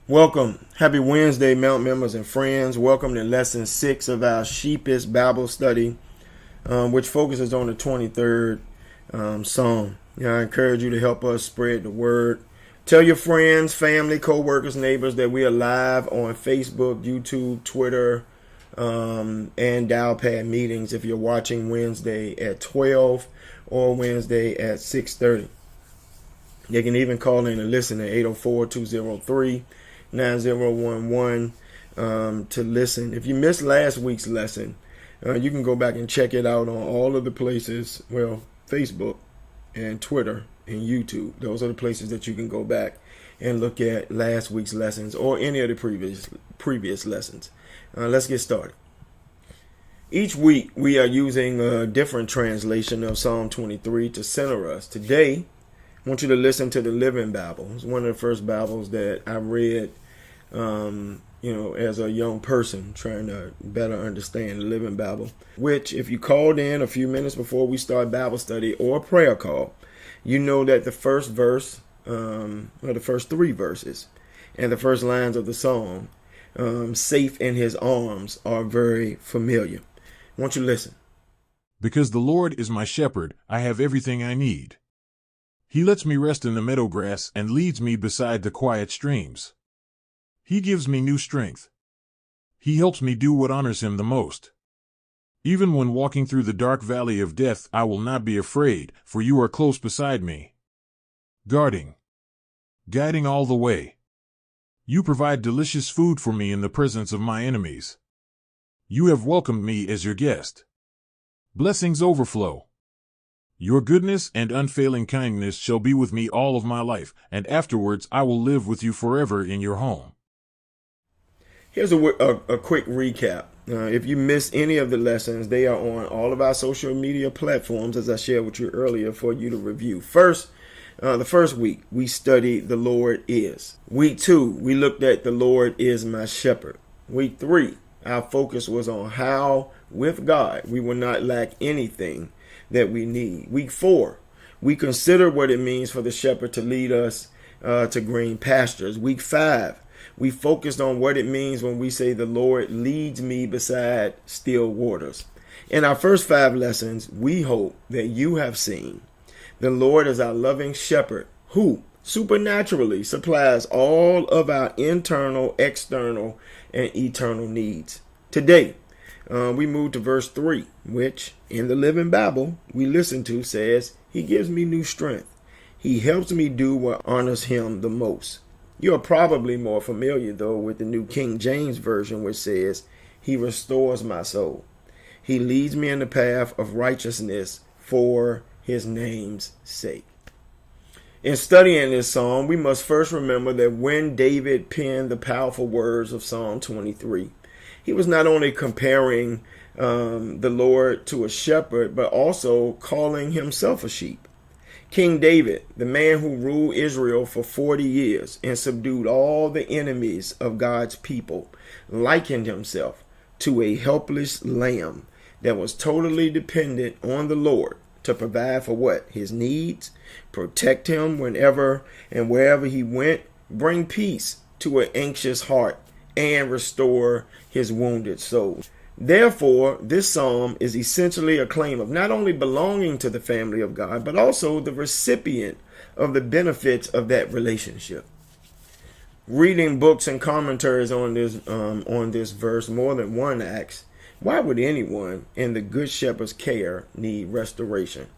Welcome. Happy Wednesday, Mount members and friends. Welcome to lesson 6 of our Sheepish Bible study, which focuses on the 23rd Psalm. I encourage you to help us spread the word. Tell your friends, family, co-workers, neighbors that we are live on Facebook, YouTube, Twitter, and dial-pad meetings if you're watching Wednesday at 12 or Wednesday at 6:30. You can even call in and listen at 804-203-9011 to listen. If you missed last week's lesson, you can go back and check it out on all of the places, Facebook and Twitter and YouTube. Those are the places that you can go back and look at last week's lessons or any of the previous lessons. Let's get started. Each week we are using a different translation of Psalm 23 to center us. Today, I want you to listen to the Living Bible. It's one of the first Bibles that I read, as a young person, trying to better understand the Living Bible, which if you called in a few minutes before we start Bible study or a prayer call, you know that the first verse, or the first 3 verses, and the first lines of the song, safe in his arms, are very familiar. I want you to listen. Because the Lord is my shepherd, I have everything I need. He lets me rest in the meadow grass and leads me beside the quiet streams. He gives me new strength. He helps me do what honors him the most. Even when walking through the dark valley of death, I will not be afraid, for you are close beside me. Guiding all the way. You provide delicious food for me in the presence of my enemies. You have welcomed me as your guest. Blessings overflow. Your goodness and unfailing kindness shall be with me all of my life, and afterwards I will live with you forever in your home. Here's a quick recap. If you missed any of the lessons, they are on all of our social media platforms, as I shared with you earlier, for you to review. First, the first week, we studied the Lord is. Week 2, we looked at the Lord is my shepherd. Week 3, our focus was on how, with God, we will not lack anything that we need. Week 4, we considered what it means for the shepherd to lead us to green pastures. Week 5, we focused on what it means when we say the Lord leads me beside still waters. In our first 5 lessons, we hope that you have seen the Lord as our loving shepherd who supernaturally supplies all of our internal, external, and eternal needs. Today, we move to verse 3, which in the Living Bible we listen to says, He gives me new strength. He helps me do what honors him the most. You're probably more familiar, though, with the New King James Version, which says, He restores my soul. He leads me in the path of righteousness for his name's sake. In studying this psalm, we must first remember that when David penned the powerful words of Psalm 23, he was not only comparing the Lord to a shepherd, but also calling himself a sheep. King David, the man who ruled Israel for 40 years and subdued all the enemies of God's people, likened himself to a helpless lamb that was totally dependent on the Lord to provide for what? His needs, protect him whenever and wherever he went, bring peace to an anxious heart, and restore his wounded soul. Therefore, this psalm is essentially a claim of not only belonging to the family of God, but also the recipient of the benefits of that relationship. Reading books and commentaries on this verse, more than one asks, why would anyone in the Good Shepherd's care need restoration?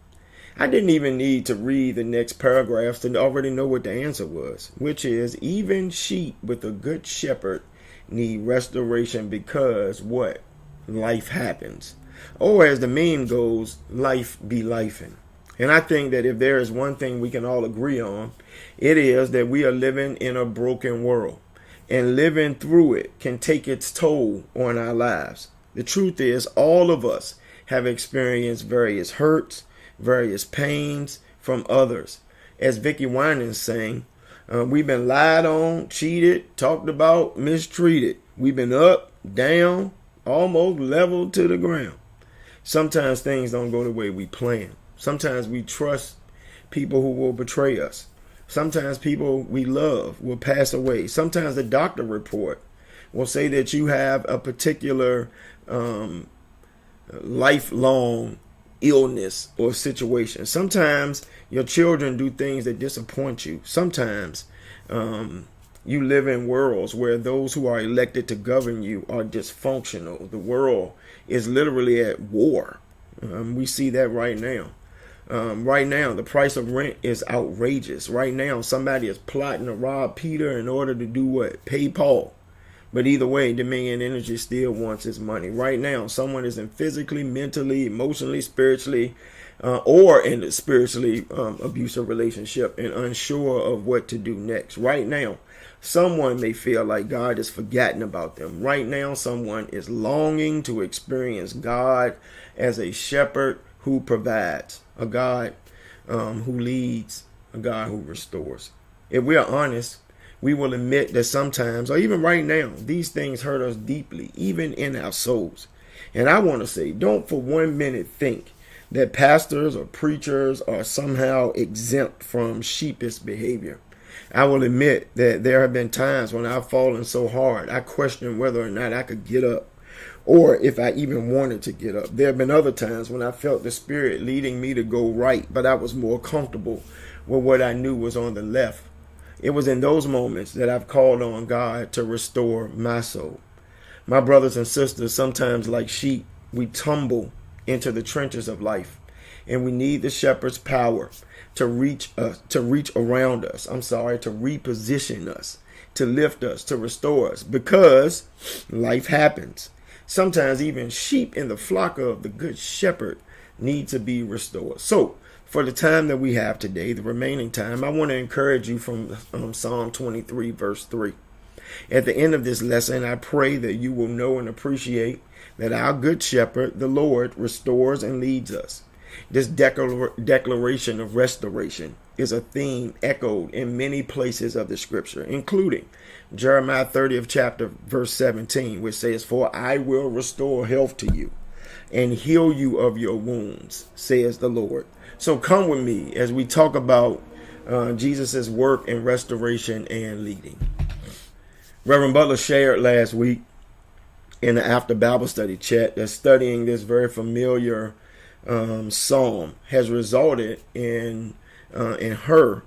I didn't even need to read the next paragraphs to already know what the answer was, which is even sheep with a good shepherd need restoration because what? Life happens. Or as the meme goes, life be lifing. And I think that if there is one thing we can all agree on, it is that we are living in a broken world. And living through it can take its toll on our lives. The truth is, all of us have experienced various hurts, various pains from others. As Vicky Winans sang, we've been lied on, cheated, talked about, mistreated. We've been up, down, almost leveled to the ground. Sometimes things don't go the way we plan. Sometimes we trust people who will betray us. Sometimes people we love will pass away. Sometimes the doctor report will say that you have a particular lifelong illness or situation. Sometimes your children do things that disappoint you. Sometimes you live in worlds where those who are elected to govern you are dysfunctional. The world is literally at war. We see that right now. Right now, the price of rent is outrageous. Right now, somebody is plotting to rob Peter in order to do what? Pay Paul. But either way, Dominion Energy still wants its money. Right now, someone is in physically, mentally, emotionally, spiritually, or in a spiritually abusive relationship and unsure of what to do next. Right now, someone may feel like God has forgotten about them. Right now, someone is longing to experience God as a shepherd who provides, a God who leads, a God who restores. If we are honest, we will admit that sometimes, or even right now, these things hurt us deeply, even in our souls. And I want to say, don't for 1 minute think that pastors or preachers are somehow exempt from sheepish behavior. I will admit that there have been times when I've fallen so hard, I questioned whether or not I could get up, or if I even wanted to get up. There have been other times when I felt the Spirit leading me to go right, but I was more comfortable with what I knew was on the left. It was in those moments that I've called on God to restore my soul. My brothers and sisters, sometimes like sheep, we tumble into the trenches of life, and we need the shepherd's power to reach around us. To reposition us, to lift us, to restore us, because life happens. Sometimes even sheep in the flock of the good shepherd need to be restored. So, for the time that we have today, the remaining time, I want to encourage you from Psalm 23, verse 3. At the end of this lesson, I pray that you will know and appreciate that our good shepherd, the Lord, restores and leads us. This declaration of restoration is a theme echoed in many places of the scripture, including Jeremiah 30th chapter, verse 17, which says, "For I will restore health to you and heal you of your wounds, says the Lord." So come with me as we talk about Jesus' work in restoration and leading. Reverend Butler shared last week in the After Bible Study chat that studying this very familiar psalm has resulted in her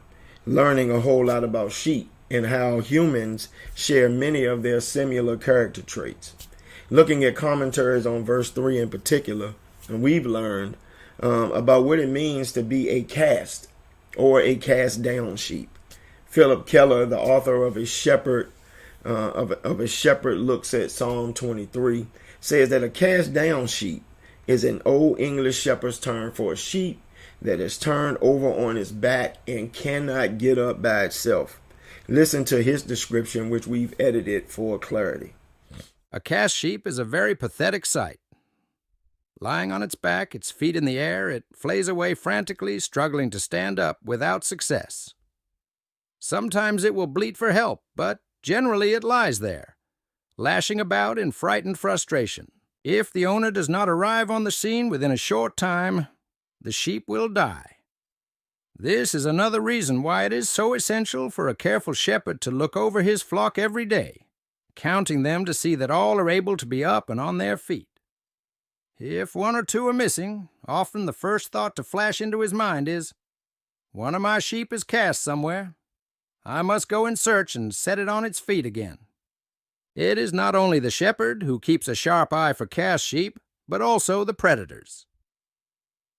learning a whole lot about sheep and how humans share many of their similar character traits. Looking at commentaries on verse 3 in particular, and we've learned about what it means to be a cast or a cast down sheep. Philip Keller, the author of A Shepherd Looks at Psalm 23, says that a cast down sheep is an old English shepherd's term for a sheep that is turned over on its back and cannot get up by itself. Listen to his description, which we've edited for clarity. A cast sheep is a very pathetic sight. Lying on its back, its feet in the air, it flays away frantically, struggling to stand up without success. Sometimes it will bleat for help, but generally it lies there, lashing about in frightened frustration. If the owner does not arrive on the scene within a short time, the sheep will die. This is another reason why it is so essential for a careful shepherd to look over his flock every day, counting them to see that all are able to be up and on their feet. If one or two are missing, often the first thought to flash into his mind is, "One of my sheep is cast somewhere. I must go in search and set it on its feet again." It is not only the shepherd who keeps a sharp eye for cast sheep, but also the predators.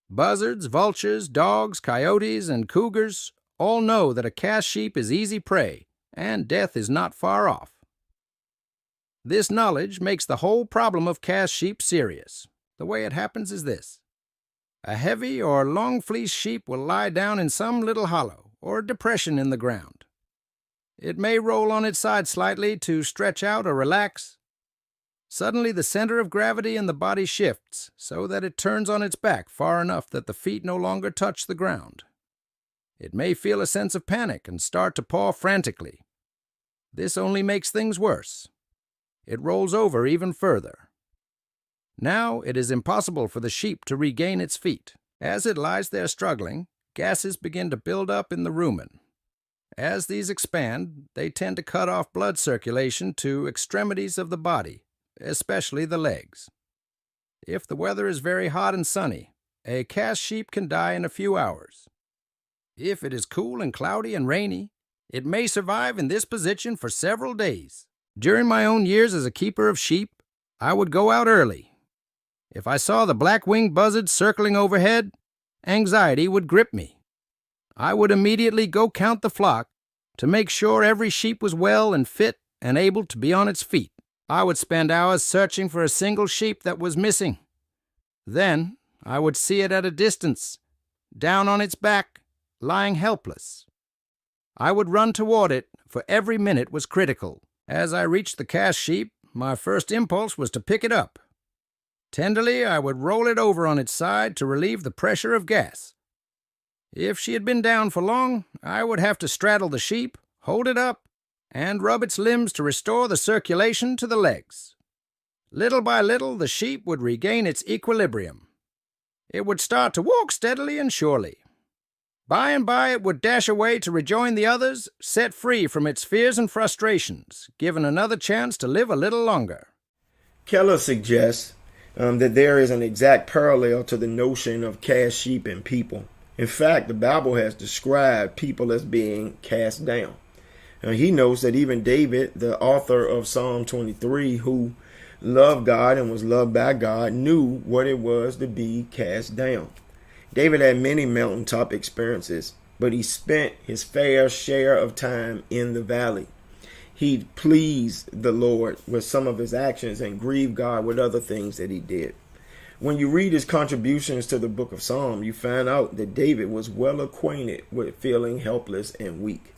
Buzzards, vultures, dogs, coyotes, and cougars all know that a cast sheep is easy prey, and death is not far off. This knowledge makes the whole problem of cast sheep serious. The way it happens is this. A heavy or long-fleeced sheep will lie down in some little hollow or depression in the ground. It may roll on its side slightly to stretch out or relax. Suddenly the center of gravity in the body shifts so that it turns on its back far enough that the feet no longer touch the ground. It may feel a sense of panic and start to paw frantically. This only makes things worse. It rolls over even further. Now it is impossible for the sheep to regain its feet. As it lies there struggling, gases begin to build up in the rumen. As these expand, they tend to cut off blood circulation to extremities of the body, especially the legs. If the weather is very hot and sunny, a cast sheep can die in a few hours. If it is cool and cloudy and rainy, it may survive in this position for several days. During my own years as a keeper of sheep, I would go out early. If I saw the black-winged buzzards circling overhead, anxiety would grip me. I would immediately go count the flock to make sure every sheep was well and fit and able to be on its feet. I would spend hours searching for a single sheep that was missing. Then I would see it at a distance, down on its back, lying helpless. I would run toward it, for every minute was critical. As I reached the cast sheep, my first impulse was to pick it up. Tenderly, I would roll it over on its side to relieve the pressure of gas. If she had been down for long, I would have to straddle the sheep, hold it up, and rub its limbs to restore the circulation to the legs. Little by little, the sheep would regain its equilibrium. It would start to walk steadily and surely. By and by, it would dash away to rejoin the others, set free from its fears and frustrations, given another chance to live a little longer. Keller suggests that there is an exact parallel to the notion of cast sheep and people. In fact, the Bible has described people as being cast down. He notes that even David, the author of Psalm 23, who loved God and was loved by God, knew what it was to be cast down. David had many mountaintop experiences, but he spent his fair share of time in the valley. He pleased the Lord with some of his actions and grieved God with other things that he did. When you read his contributions to the book of Psalms, you find out that David was well acquainted with feeling helpless and weak.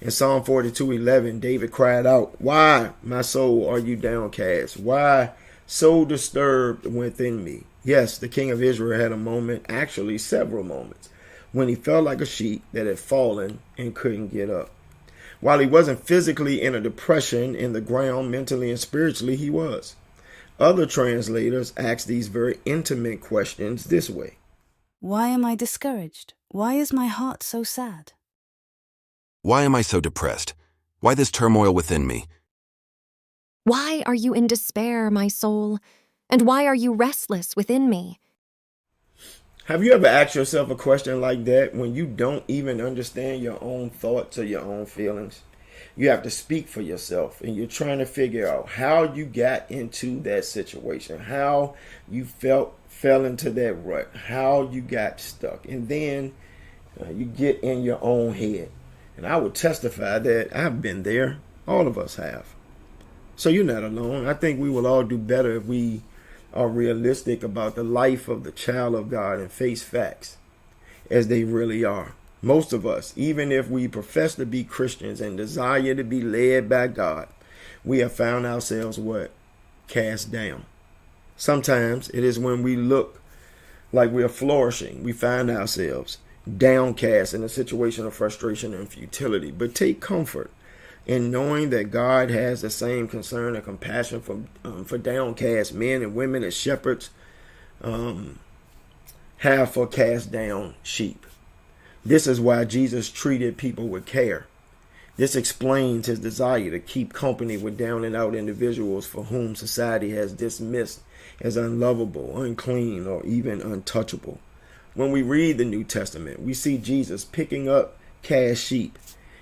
In Psalm 42:11, David cried out, "Why, my soul, are you downcast? Why so disturbed within me?" Yes, the king of Israel had a moment, actually several moments, when he felt like a sheep that had fallen and couldn't get up. While he wasn't physically in a depression in the ground, mentally and spiritually, he was. Other translators ask these very intimate questions this way. Why am I discouraged? Why is my heart so sad? Why am I so depressed? Why this turmoil within me? Why are you in despair, my soul? And why are you restless within me? Have you ever asked yourself a question like that when you don't even understand your own thoughts or your own feelings? You have to speak for yourself, and you're trying to figure out how you got into that situation, how you fell into that rut, how you got stuck, and then you get in your own head. And I would testify that I've been there. All of us have. So you're not alone. I think we will all do better if we are realistic about the life of the child of God and face facts as they really are. Most of us, even if we profess to be Christians and desire to be led by God, we have found ourselves what? Cast down. Sometimes it is when we look like we are flourishing, we find ourselves downcast in a situation of frustration and futility. But take comfort in knowing that God has the same concern and compassion for downcast men and women as shepherds have for cast down sheep. This is why Jesus treated people with care. This explains his desire to keep company with down and out individuals for whom society has dismissed as unlovable, unclean, or even untouchable. When we read the New Testament, we see Jesus picking up cast sheep.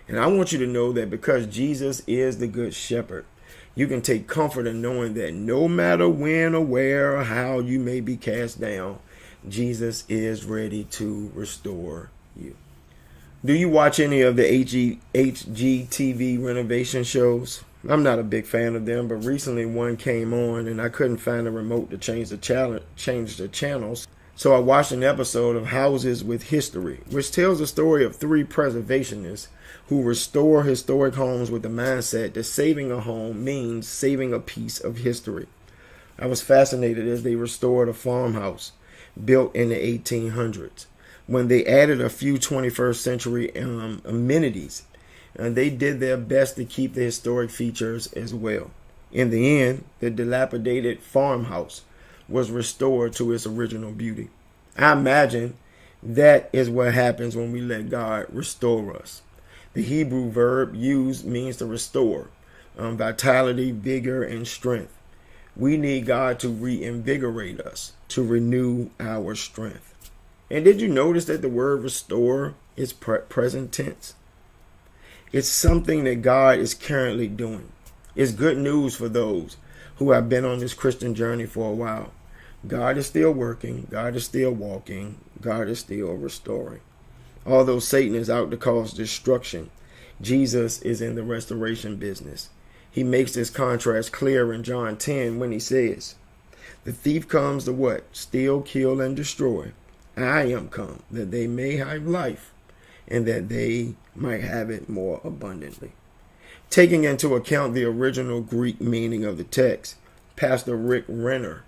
And I want you to know that because Jesus is the good shepherd, you can take comfort in knowing that no matter when or where or how you may be cast down, Jesus is ready to restore you. Do you watch any of the HGTV renovation shows? I'm not a big fan of them, but recently one came on and I couldn't find a remote to change the channels. So I watched an episode of Houses with History, which tells the story of 3 preservationists who restore historic homes with the mindset that saving a home means saving a piece of history. I was fascinated as they restored a farmhouse built in the 1800s. When they added a few 21st century amenities, and they did their best to keep the historic features as well. In the end, the dilapidated farmhouse was restored to its original beauty. I imagine that is what happens when we let God restore us. The Hebrew verb used means to restore, vitality, vigor, and strength. We need God to reinvigorate us, to renew our strength. And did you notice that the word restore is present tense? It's something that God is currently doing. It's good news for those who have been on this Christian journey for a while. God is still working. God is still walking. God is still restoring. Although Satan is out to cause destruction, Jesus is in the restoration business. He makes this contrast clear in John 10 when he says, "The thief comes to what? Steal, kill, and destroy. I am come that they may have life, and that they might have it more abundantly." Taking into account the original Greek meaning of the text, Pastor Rick Renner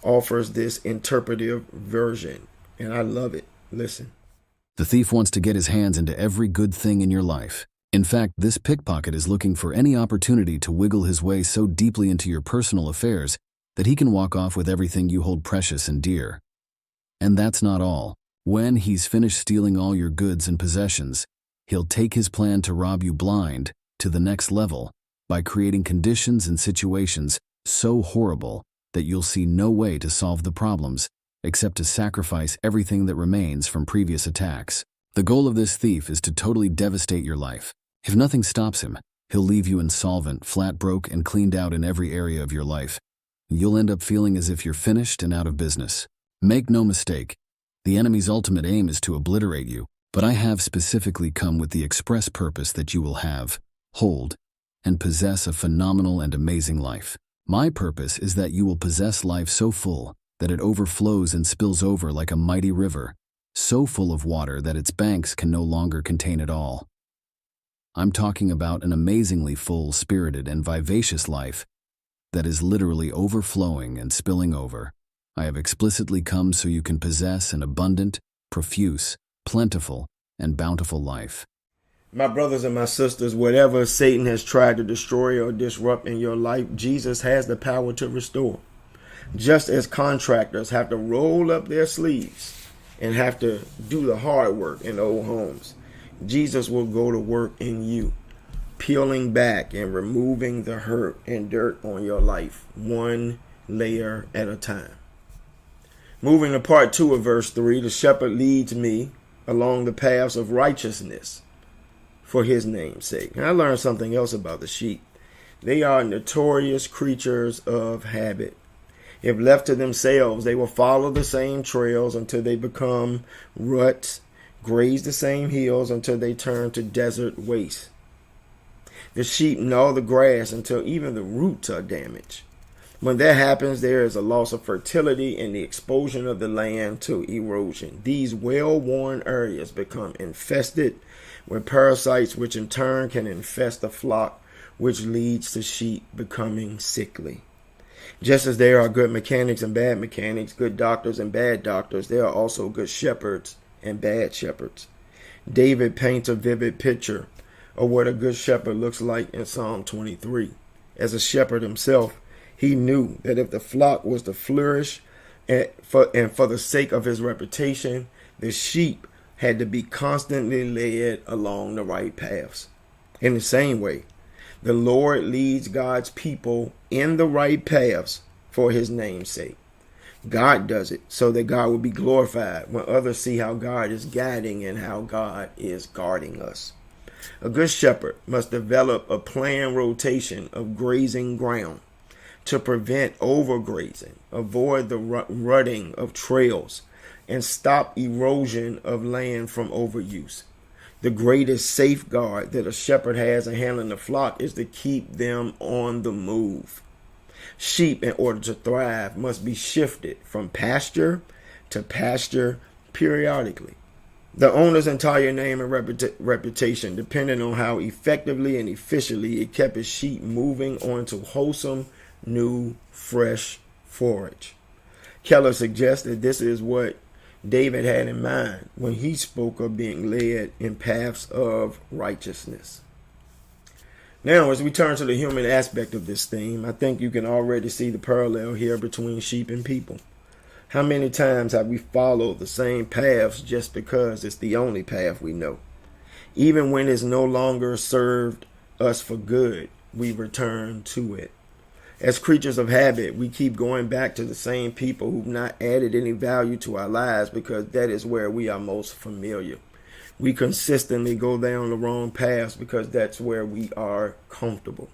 offers this interpretive version, and I love it. Listen. The thief wants to get his hands into every good thing in your life. In fact, this pickpocket is looking for any opportunity to wiggle his way so deeply into your personal affairs that he can walk off with everything you hold precious and dear. And that's not all. When he's finished stealing all your goods and possessions, he'll take his plan to rob you blind to the next level by creating conditions and situations so horrible that you'll see no way to solve the problems except to sacrifice everything that remains from previous attacks. The goal of this thief is to totally devastate your life. If nothing stops him, he'll leave you insolvent, flat broke, and cleaned out in every area of your life. You'll end up feeling as if you're finished and out of business. Make no mistake, the enemy's ultimate aim is to obliterate you, but I have specifically come with the express purpose that you will have, hold, and possess a phenomenal and amazing life. My purpose is that you will possess life so full that it overflows and spills over like a mighty river, so full of water that its banks can no longer contain it all. I'm talking about an amazingly full, spirited, and vivacious life that is literally overflowing and spilling over. I have explicitly come so you can possess an abundant, profuse, plentiful, and bountiful life. My brothers and my sisters, whatever Satan has tried to destroy or disrupt in your life, Jesus has the power to restore. Just as contractors have to roll up their sleeves and have to do the hard work in old homes, Jesus will go to work in you, peeling back and removing the hurt and dirt on your life, one layer at a time. Moving to part 2 of verse 3, the shepherd leads me along the paths of righteousness for his name's sake. And I learned something else about the sheep. They are notorious creatures of habit. If left to themselves, they will follow the same trails until they become ruts, graze the same hills until they turn to desert waste. The sheep gnaw the grass until even the roots are damaged. When that happens, there is a loss of fertility and the exposure of the land to erosion. These well-worn areas become infested with parasites, which in turn can infest the flock, which leads to sheep becoming sickly. Just as there are good mechanics and bad mechanics, good doctors and bad doctors, there are also good shepherds and bad shepherds. David paints a vivid picture of what a good shepherd looks like in Psalm 23. As a shepherd himself, he knew that if the flock was to flourish and for the sake of his reputation, the sheep had to be constantly led along the right paths. In the same way, the Lord leads God's people in the right paths for his name's sake. God does it so that God will be glorified when others see how God is guiding and how God is guarding us. A good shepherd must develop a planned rotation of grazing ground to prevent overgrazing, avoid the rutting of trails, and stop erosion of land from overuse. The greatest safeguard that a shepherd has in handling the flock is to keep them on the move. Sheep, in order to thrive, must be shifted from pasture to pasture periodically. The owner's entire name and reputation depended on how effectively and efficiently it kept his sheep moving onto wholesome, new, fresh forage. Keller suggests that this is what David had in mind when he spoke of being led in paths of righteousness. Now, as we turn to the human aspect of this theme, I think you can already see the parallel here between sheep and people. How many times have we followed the same paths just because it's the only path we know? Even when it's no longer served us for good, we return to it. As creatures of habit, we keep going back to the same people who've not added any value to our lives because that is where we are most familiar. We consistently go down the wrong paths because that's where we are comfortable.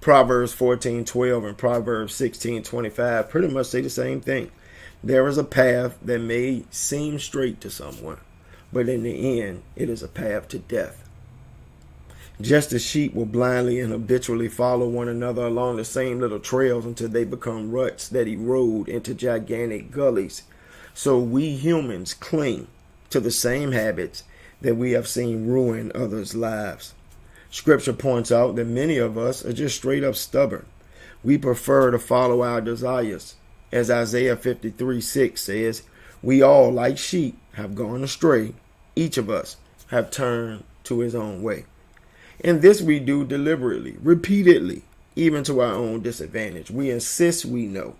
Proverbs 14:12 and Proverbs 16:25 pretty much say the same thing. There is a path that may seem straight to someone, but in the end, it is a path to death. Just as sheep will blindly and habitually follow one another along the same little trails until they become ruts that erode into gigantic gullies, so we humans cling to the same habits that we have seen ruin others' lives. Scripture points out that many of us are just straight up stubborn. We prefer to follow our desires. As Isaiah 53:6 says, we all, like sheep, have gone astray. Each of us have turned to his own way. And this we do deliberately, repeatedly, even to our own disadvantage. We insist we know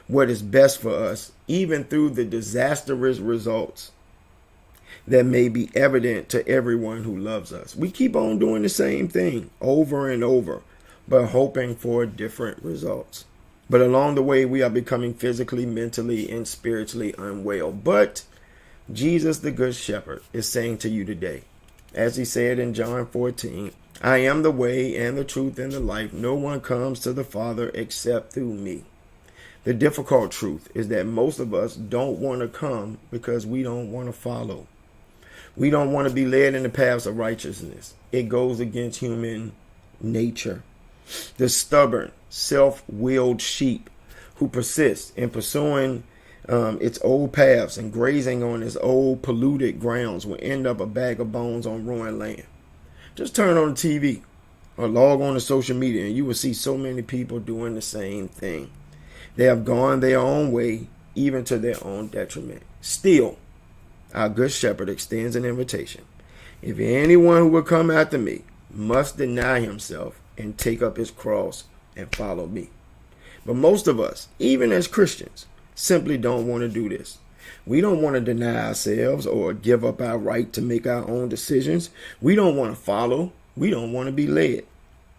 what is best for us, even through the disastrous results that may be evident to everyone who loves us. We keep on doing the same thing over and over, but hoping for different results. But along the way, we are becoming physically, mentally, and spiritually unwell. But Jesus, the Good Shepherd, is saying to you today, as he said in John 14, I am the way and the truth and the life. No one comes to the Father except through me. The difficult truth is that most of us don't want to come because we don't want to follow. We don't want to be led in the paths of righteousness. It goes against human nature. The stubborn, self-willed sheep who persists in pursuing its old paths and grazing on its old polluted grounds will end up a bag of bones on ruined land. Just turn on the TV or log on to social media and you will see so many people doing the same thing. They have gone their own way, even to their own detriment. Still, our Good Shepherd extends an invitation. If anyone who will come after me must deny himself and take up his cross and follow me. But most of us, even as Christians, simply don't want to do this. We don't want to deny ourselves or give up our right to make our own decisions. We don't want to follow. We don't want to be led.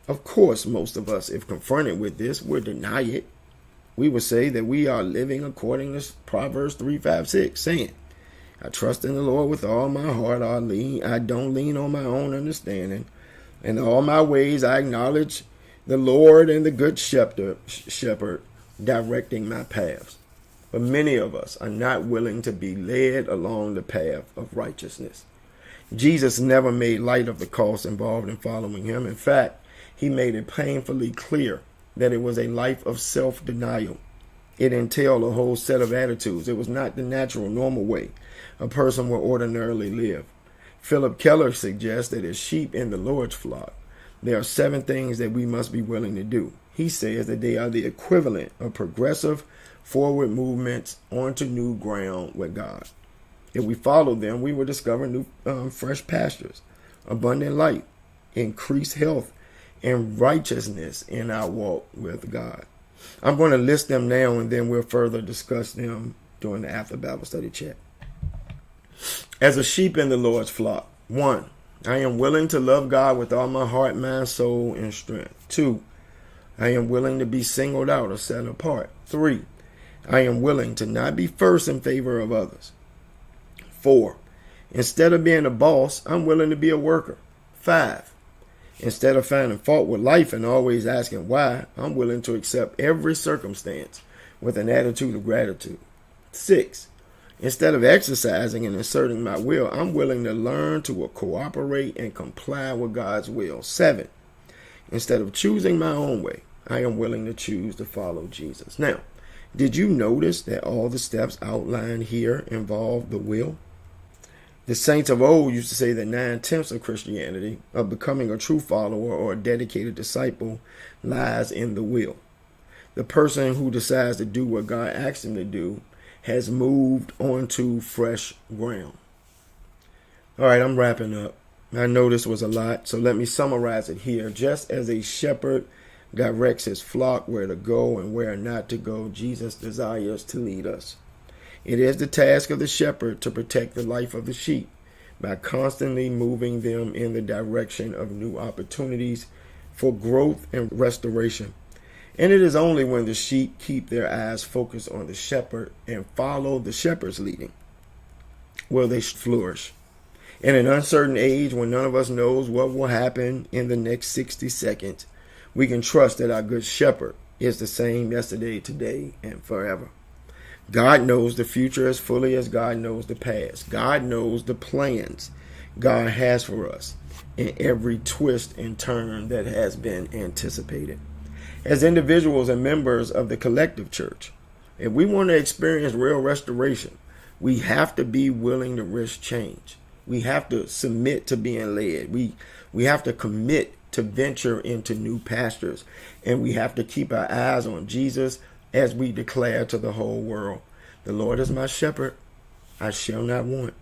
Of course, most of us, if confronted with this, will deny it. We would say that we are living according to Proverbs 3:5-6, saying, I trust in the Lord with all my heart. I don't lean on my own understanding. In all my ways I acknowledge the Lord and the Good Shepherd directing my paths. But many of us are not willing to be led along the path of righteousness. Jesus never made light of the cost involved in following him. In fact, he made it painfully clear that it was a life of self-denial. It entailed a whole set of attitudes. It was not the natural, normal way a person will ordinarily live. Philip Keller suggests that as sheep in the Lord's flock, there are 7 things that we must be willing to do. He says that they are the equivalent of progressive forward movements onto new ground with God. If we follow them, we will discover new fresh pastures, abundant light, increased health, and righteousness in our walk with God. I'm going to list them now and then we'll further discuss them during the after Bible study chat. As a sheep in the Lord's flock, 1, I am willing to love God with all my heart, mind, soul, and strength. 2, I am willing to be singled out or set apart. 3, I am willing to not be first in favor of others. 4, instead of being a boss, I'm willing to be a worker. 5, instead of finding fault with life and always asking why, I'm willing to accept every circumstance with an attitude of gratitude. 6, instead of exercising and asserting my will, I'm willing to learn to cooperate and comply with God's will. 7, instead of choosing my own way, I am willing to choose to follow Jesus. Now, did you notice that all the steps outlined here involve the will? The saints of old used to say that 9/10 of Christianity, of becoming a true follower or a dedicated disciple, lies in the will. The person who decides to do what God asked him to do has moved onto fresh ground. All right, I'm wrapping up. I know this was a lot, so let me summarize it here. Just as a shepherd directs his flock where to go and where not to go, Jesus desires to lead us. It is the task of the shepherd to protect the life of the sheep, by constantly moving them in the direction of new opportunities for growth and restoration. And it is only when the sheep keep their eyes focused on the shepherd and follow the shepherd's leading will they flourish. In an uncertain age, when none of us knows what will happen in the next 60 seconds, we can trust that our good shepherd is the same yesterday, today, and forever. God knows the future as fully as God knows the past. God knows the plans God has for us in every twist and turn that has been anticipated. As individuals and members of the collective church, if we want to experience real restoration, we have to be willing to risk change. We have to submit to being led. We have to commit to venture into new pastures. And we have to keep our eyes on Jesus as we declare to the whole world, the Lord is my shepherd, I shall not want.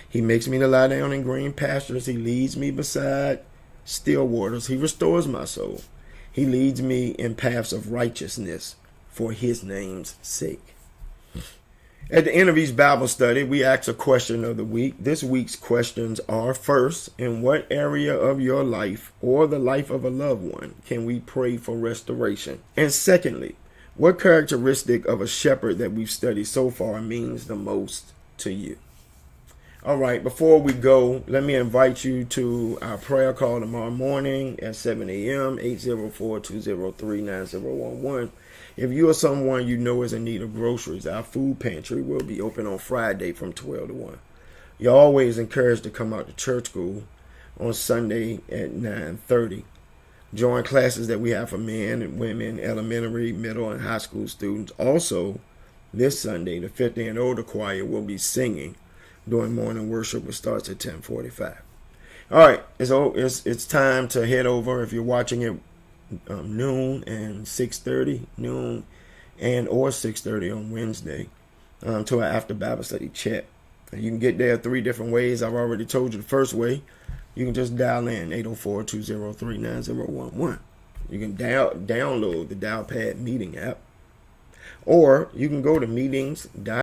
He makes me to lie down in green pastures. He leads me beside still waters. He restores my soul. He leads me in paths of righteousness for his name's sake. At the end of each Bible study, we ask a question of the week. This week's questions are: first, in what area of your life or the life of a loved one can we pray for restoration? And secondly, what characteristic of a shepherd that we've studied so far means the most to you? All right, before we go, let me invite you to our prayer call tomorrow morning at 7 a.m., 804-203-9011. If you or someone you know is in need of groceries, our food pantry will be open on Friday from 12 to 1. You're always encouraged to come out to church school on Sunday at 9:30. Join classes that we have for men and women, elementary, middle, and high school students. Also, this Sunday, the 50 and older choir will be singing during morning worship, which starts at 10:45. All right, it's time to head over. If you're watching it noon and 6:30, noon and or 6:30 on Wednesday, to our after Bible study chat. And you can get there 3 different ways. I've already told you the first way. You can just dial in 804-203-9011. You can download the Dialpad meeting app, or you can go to meetings.com